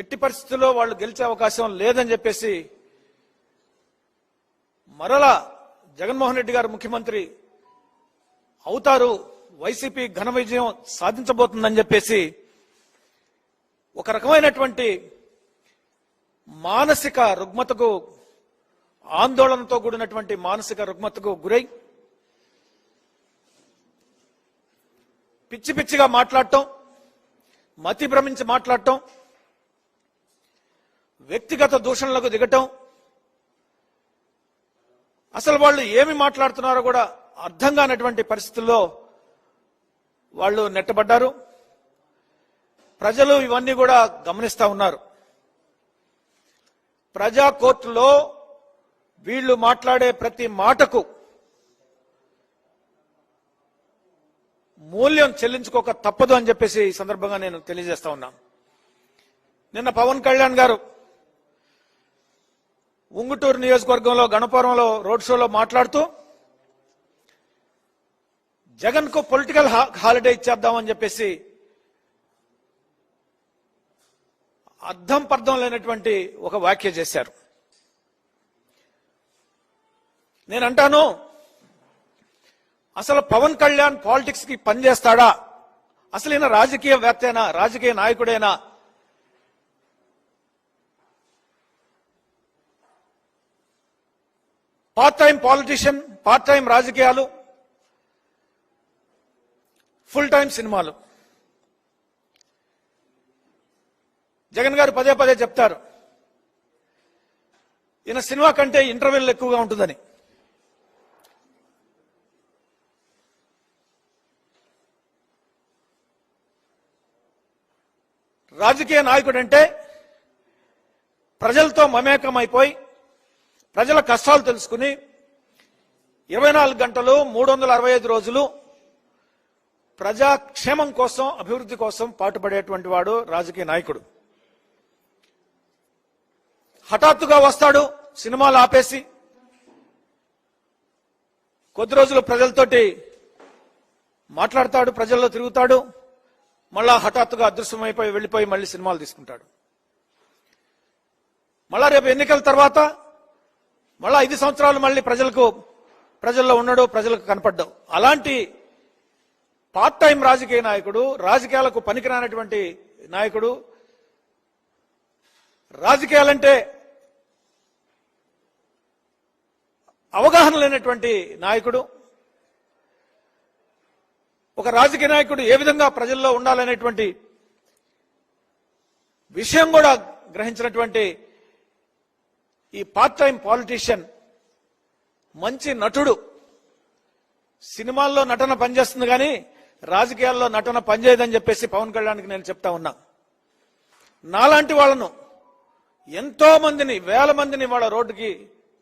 ఎట్టి పరిస్థితుల్లో వాళ్ళు గెలిచే అవకాశం లేదని చెప్పేసి మరలా జగన్మోహన్ రెడ్డి గారు ముఖ్యమంత్రి అవుతారు, వైసీపీ ఘన విజయం సాధించబోతుందని చెప్పేసి ఒక రకమైనటువంటి మానసిక రుగ్మతకు, ఆందోళనతో కూడినటువంటి మానసిక రుగ్మతకు గురై పిచ్చి పిచ్చిగా మాట్లాడటం, మతి భ్రమించి మాట్లాడటం, వ్యక్తిగత దూషణలకు దిగటం, అసలు వాళ్ళు ఏమి మాట్లాడుతున్నారో కూడా అర్థం కానటువంటి పరిస్థితుల్లో వాళ్ళు నెట్టబడ్డారు. ప్రజలు ఇవన్నీ కూడా గమనిస్తా ఉన్నారు. ప్రజా కోర్టులో వీళ్ళు మాట్లాడే ప్రతి మాటకు మూల్యం చెల్లించుకోక తప్పదు అని చెప్పేసి ఈ సందర్భంగా నేను తెలియజేస్తా ఉన్నాను. నిన్న పవన్ కళ్యాణ్ గారు ఉంగుటూరు నియోజకవర్గంలో గణపురంలో రోడ్ షోలో మాట్లాడుతూ జగన్ కు పొలిటికల్ హాలిడే ఇచ్చేద్దామని చెప్పేసి అర్థం పర్థం లేనటువంటి ఒక వ్యాఖ్య చేశారు. నేనంటాను, అసలు పవన్ కళ్యాణ్ పాలిటిక్స్ కి పనిచేస్తాడా? అసలు ఈయన రాజకీయవేత్తేనా? రాజకీయ నాయకుడేనా? Part time politician, part time రాజకీయాలు, ఫుల్ టైం సినిమాలు. జగన్ గారు పదే పదే చెప్తారు, ఈయన సినిమా కంటే ఇంటర్వెల్ ఎక్కువగా ఉంటుందని. రాజకీయ నాయకుడంటే ప్రజలతో మమేకమైపోయి ప్రజల కష్టాలు తెలుసుకుని 24 గంటలు 365 రోజులు ప్రజాక్షేమం కోసం, అభివృద్ధి కోసం పాటుపడేటువంటి వాడు రాజకీయ నాయకుడు. హఠాత్తుగా వస్తాడు, సినిమాలు ఆపేసి కొద్ది రోజులు ప్రజలతోటి మాట్లాడతాడు, ప్రజల్లో తిరుగుతాడు, మళ్ళా హఠాత్తుగా అదృశ్యమైపోయి వెళ్లిపోయి మళ్ళీ సినిమాలు తీసుకుంటాడు. మళ్ళా రేపు ఎన్నికల తర్వాత మళ్ళా 5 సంవత్సరాలు మళ్ళీ ప్రజల్లో ఉండడు, ప్రజలకు కనపడ్డావు. అలాంటి పార్ట్ టైం రాజకీయ నాయకుడు, రాజకీయాలకు పనికిరానటువంటి నాయకుడు, రాజకీయాలంటే అవగాహన లేనటువంటి నాయకుడు. ఒక రాజకీయ నాయకుడు ఏ విధంగా ప్రజల్లో ఉండాలనేటువంటి విషయం కూడా గ్రహించినటువంటి ఈ పార్ట్ టైం పాలిటిషియన్, మంచి నటుడు, సినిమాల్లో నటన పనిచేస్తుంది కానీ రాజకీయాల్లో నటన పనిచేయదని చెప్పేసి పవన్ కళ్యాణ్కి నేను చెప్తా ఉన్నా. నాలాంటి వాళ్ళను ఎంతో మందిని, వేల మందిని వాళ్ళ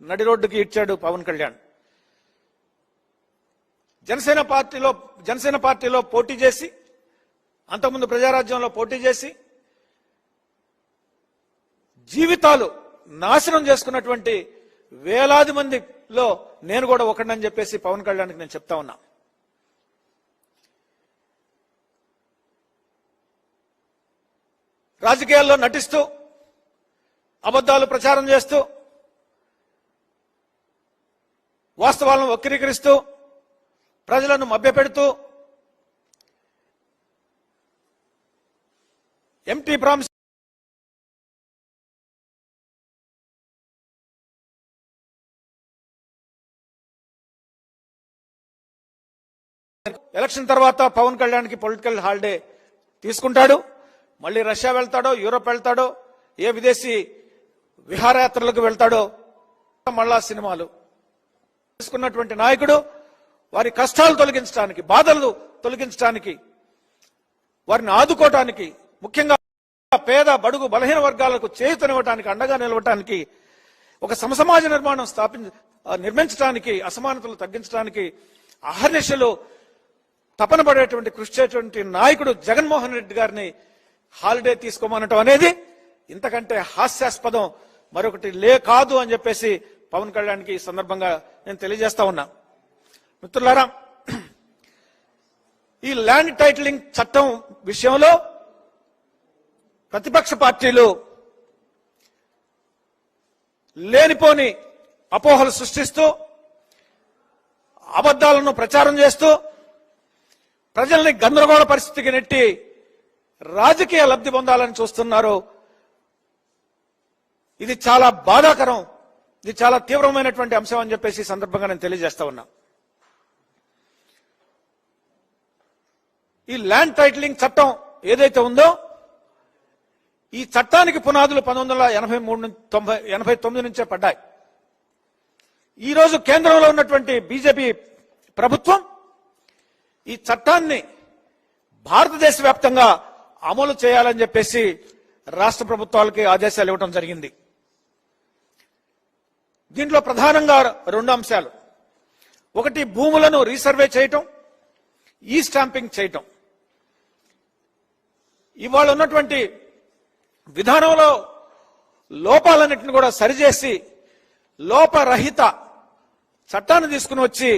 నడి రోడ్డుకి ఇచ్చాడు పవన్ కళ్యాణ్. జనసేన పార్టీలో పోటీ చేసి, అంతకుముందు ప్రజారాజ్యంలో పోటీ చేసి జీవితాలు నాశనం చేసుకున్నటువంటి వేలాది మందిలో నేను కూడా ఒకడినని చెప్పేసి పవన్ కళ్యాణ్కి నేను చెప్తా ఉన్నా. రాజకీయాల్లో నటిస్తూ, అబద్ధాలు ప్రచారం చేస్తూ, వాస్తవాలను వక్రీకరిస్తూ, ప్రజలను మభ్యపెడుతూ, ఎంటీ ప్రామిస్ ఎలక్షన్ తర్వాత పవన్ కళ్యాణ్కి పొలిటికల్ హాలిడే తీసుకుంటాడు. మళ్ళీ రష్యా వెళ్తాడో, యూరోప్ వెళ్తాడో, ఏ విదేశీ విహారయాత్రలకు వెళ్తాడో, మళ్ళా సినిమాలు. తీసుకున్నటువంటి నాయకుడు వారి కష్టాలు తొలగించడానికి, బాధలు తొలగించడానికి, వారిని ఆదుకోవటానికి, ముఖ్యంగా పేద బడుగు బలహీన వర్గాలకు చేయూతనివ్వటానికి, అండగా నిలవటానికి, ఒక సమసమాజ నిర్మాణం నిర్మించడానికి, అసమానతలు తగ్గించడానికి అహర్నిశలు తపన పడేటువంటి కృషి చేసేటువంటి నాయకుడు జగన్మోహన్ రెడ్డి గారిని హాలిడే తీసుకోమనటం అనేది ఇంతకంటే హాస్యాస్పదం మరొకటి కాదు అని చెప్పేసి పవన్ కళ్యాణ్కి ఈ సందర్భంగా నేను తెలియజేస్తా ఉన్నా. మిత్రులారా, ఈ ల్యాండ్ టైటిలింగ్ చట్టం విషయంలో ప్రతిపక్ష పార్టీలు లేనిపోని అపోహలు సృష్టిస్తూ అబద్ధాలను ప్రచారం చేస్తూ ప్రజల్ని గందరగోళ పరిస్థితికి నెట్టి రాజకీయ లబ్ధి పొందాలని చూస్తున్నారు. ఇది చాలా బాధాకరం, ఇది చాలా తీవ్రమైనటువంటి అంశం అని చెప్పేసి ఈ సందర్భంగా నేను తెలియజేస్తా ఉన్నా. ఈ ల్యాండ్ టైటిలింగ్ చట్టం ఏదైతే ఉందో ఈ చట్టానికి పునాదులు 1989 నుంచే పడ్డాయి. ఈ రోజు కేంద్రంలో ఉన్నటువంటి బీజేపీ ప్రభుత్వం ఈ చట్టాన్ని భారతదేశ వ్యాప్తంగా అమలు చేయాలని చెప్పేసి రాష్ట్ర ప్రభుత్వాలకి ఆదేశాలు ఇవ్వడం జరిగింది. దీంట్లో ప్రధానంగా 2 అంశాలు. ఒకటి, భూములను రీసర్వే చేయటం, ఈ స్టాంపింగ్ చేయటం. ఇవాళ ఉన్నటువంటి విధానంలో లోపాలన్నింటిని కూడా సరిచేసి లోపరహిత చట్టాన్ని తీసుకుని వచ్చి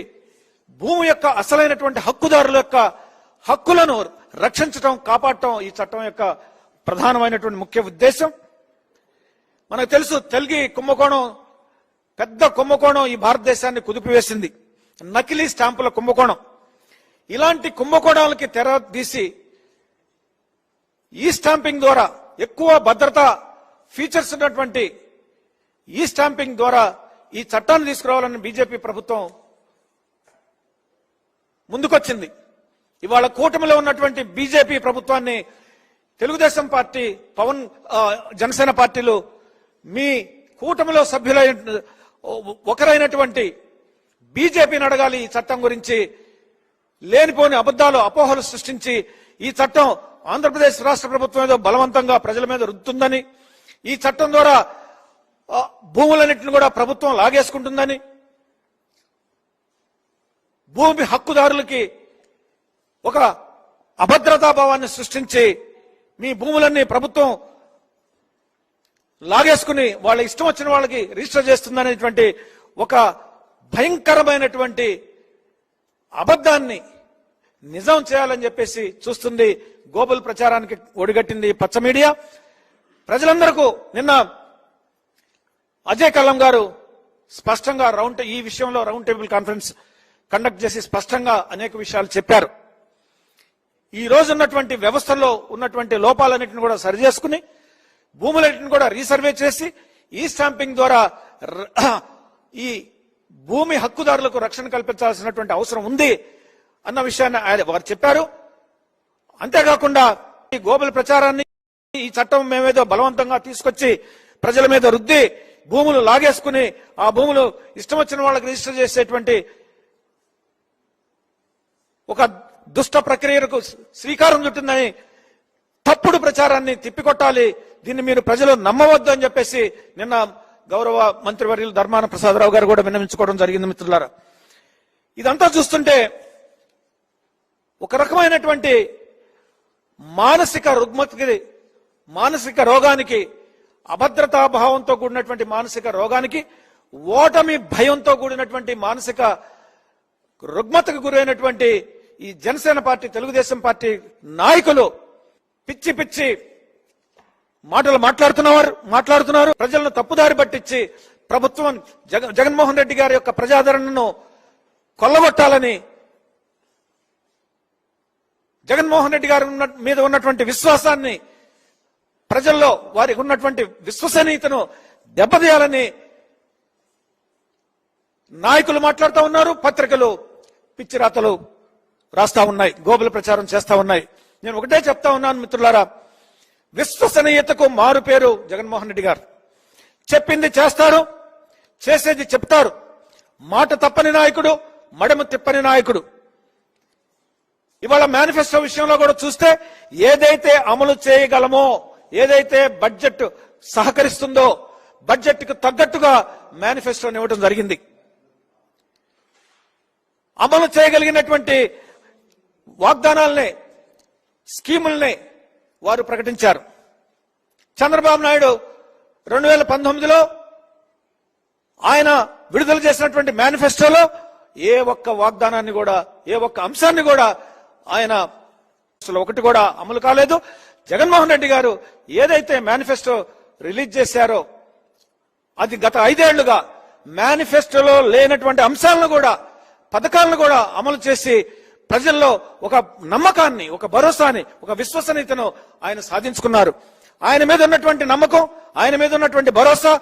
భూమి యొక్క అసలైనటువంటి హక్కుదారుల యొక్క హక్కులను రక్షించడం, కాపాడటం ఈ చట్టం యొక్క ప్రధానమైనటువంటి ముఖ్య ఉద్దేశం. మనకు తెలుసు, తెలుగు కుంభకోణం, పెద్ద కుంభకోణం ఈ భారతదేశాన్ని కుదిపివేసింది. నకిలీ స్టాంపుల కుంభకోణం. ఇలాంటి కుంభకోణాలకి తెర తీసి ఈ స్టాంపింగ్ ద్వారా ఎక్కువ భద్రతా ఫీచర్స్ ఉన్నటువంటి ఈ స్టాంపింగ్ ద్వారా ఈ చట్టాన్ని తీసుకురావాలని బీజేపీ ప్రభుత్వం ముందుకొచ్చింది. ఇవాళ కూటమిలో ఉన్నటువంటి బీజేపీ ప్రభుత్వాన్ని తెలుగుదేశం పార్టీ, జనసేన పార్టీలు మీ కూటమిలో సభ్యులైన ఒకరైనటువంటి బీజేపీని అడగాలి ఈ చట్టం గురించి. లేనిపోని అబద్ధాలు, అపోహలు సృష్టించి ఈ చట్టం ఆంధ్రప్రదేశ్ రాష్ట్ర ప్రభుత్వం ఏదో బలవంతంగా ప్రజల మీద రుద్దుతుందని, ఈ చట్టం ద్వారా భూములన్నింటిని కూడా ప్రభుత్వం లాగేసుకుంటుందని, భూమి హక్కుదారులకి ఒక అభద్రతాభావాన్ని సృష్టించి మీ భూములన్నీ ప్రభుత్వం లాగేసుకుని వాళ్ళ ఇష్టం వచ్చిన వాళ్ళకి రిజిస్టర్ చేస్తుందనేటువంటి ఒక భయంకరమైనటువంటి అబద్ధాన్ని నిజం చేయాలని చెప్పేసి చూస్తుంది. గోబల్ ప్రచారానికి ఒడిగట్టింది పచ్చ మీడియా. ప్రజలందరికీ నిన్న అజయ్ కల్లం గారు స్పష్టంగా ఈ విషయంలో రౌండ్ టేబుల్ కాన్ఫరెన్స్ కండక్ట్ చేసి స్పష్టంగా అనేక విషయాలు చెప్పారు. ఈ రోజు ఉన్నటువంటి వ్యవస్థలో ఉన్నటువంటి లోపాలన్నింటిని కూడా సరిచేసుకుని భూములన్నింటిని కూడా రీసర్వే చేసి ఈ స్టాంపింగ్ ద్వారా ఈ భూమి హక్కుదారులకు రక్షణ కల్పించాల్సినటువంటి అవసరం ఉంది అన్న విషయాన్ని వారు చెప్పారు. అంతేకాకుండా ఈ గోబల్ ప్రచారాన్ని, ఈ చట్టం మేమేదో బలవంతంగా తీసుకొచ్చి ప్రజల మీద రుద్ది భూములు లాగేసుకుని ఆ భూములు ఇష్టం వచ్చిన వాళ్ళకి రిజిస్టర్ చేసేటువంటి ఒక దుష్ట ప్రక్రియకు శ్రీకారం చుట్టిందని తప్పుడు ప్రచారాన్ని తిప్పికొట్టాలి. దీన్ని మీరు ప్రజలు నమ్మవద్దు అని చెప్పేసి నిన్న గౌరవ మంత్రివర్యులు ధర్మాన ప్రసాదరావు గారు కూడా విన్నవించుకోవడం జరిగింది. మిత్రులారా, ఇదంతా చూస్తుంటే ఒక రకమైనటువంటి మానసిక రుగ్మతకి, మానసిక రోగానికి, అభద్రతా భావంతో కూడినటువంటి మానసిక రోగానికి, ఓటమి భయంతో కూడినటువంటి మానసిక రుగ్మతకు గురైనటువంటి ఈ జనసేన పార్టీ, తెలుగుదేశం పార్టీ నాయకులు పిచ్చి పిచ్చి మాటలు మాట్లాడుతున్నారు. ప్రజలను తప్పుదారి పట్టించి ప్రభుత్వం జగన్మోహన్ రెడ్డి గారి యొక్క ప్రజాదరణను కొల్లగొట్టాలని, జగన్మోహన్ రెడ్డి గారి మీద ఉన్నటువంటి విశ్వాసాన్ని, ప్రజల్లో వారికి ఉన్నటువంటి విశ్వసనీయతను దెబ్బతీయాలని నాయకులు మాట్లాడుతూ ఉన్నారు. పత్రికలు పిచ్చి రాతలు రాస్తా ఉన్నాయి, గోబల ప్రచారం చేస్తా ఉన్నాయి. నేను ఒకటే చెప్తా ఉన్నాను మిత్రులారా, విశ్వసనీయతకు మారు పేరు జగన్మోహన్ రెడ్డి గారు. చెప్పింది చేస్తారు, చేసేది చెప్తారు. మాట తప్పని నాయకుడు, మడమ తిప్పని నాయకుడు. ఇవాళ మేనిఫెస్టో విషయంలో కూడా చూస్తే ఏదైతే అమలు చేయగలమో, ఏదైతే బడ్జెట్ సహకరిస్తుందో బడ్జెట్ కు తగ్గట్టుగా మేనిఫెస్టోని ఇవ్వడం జరిగింది. అమలు చేయగలిగినటువంటి వాగ్దానాలనే, స్కీముల్ని వారు ప్రకటించారు. చంద్రబాబు నాయుడు 2019లో ఆయన విడుదల చేసినటువంటి మేనిఫెస్టోలో ఏ ఒక్క వాగ్దానాన్ని కూడా, ఏ ఒక్క అంశాన్ని కూడా ఆయన ఒకటి కూడా అమలు కాలేదు. జగన్మోహన్ రెడ్డి గారు ఏదైతే మేనిఫెస్టో రిలీజ్ చేశారో అది గత 5 ఏళ్లుగా మేనిఫెస్టోలో లేనటువంటి అంశాలను కూడా పథకాలను కూడా అమలు చేసి ప్రజల్లో ఒక నమ్మకాన్ని, ఒక భరోసాని, ఒక విశ్వసనీయతను ఆయన సాధించుకున్నారు. ఆయన మీద ఉన్నటువంటి నమ్మకం, ఆయన మీద ఉన్నటువంటి భరోసా,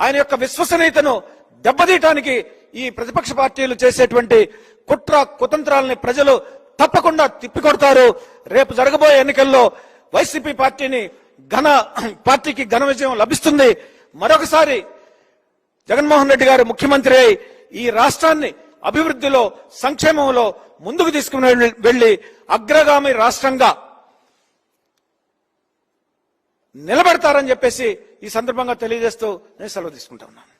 ఆయన యొక్క విశ్వసనీయతను దెబ్బతీయటానికి ఈ ప్రతిపక్ష పార్టీలు చేసేటువంటి కుట్ర కుతంత్రాలని ప్రజలు తప్పకుండా తిప్పికొడతారు. రేపు జరగబోయే ఎన్నికల్లో వైసీపీ పార్టీకి ఘన విజయం లభిస్తుంది. మరొకసారి జగన్మోహన్ రెడ్డి గారు ముఖ్యమంత్రి అయి ఈ రాష్ట్రాన్ని అభివృద్ధిలో, సంక్షేమంలో ముందుకు తీసుకుని వెళ్లి అగ్రగామి రాష్ట్రంగా నిలబెడతారని చెప్పేసి ఈ సందర్భంగా తెలియజేస్తూ నేను సెలవు తీసుకుంటా ఉన్నాను.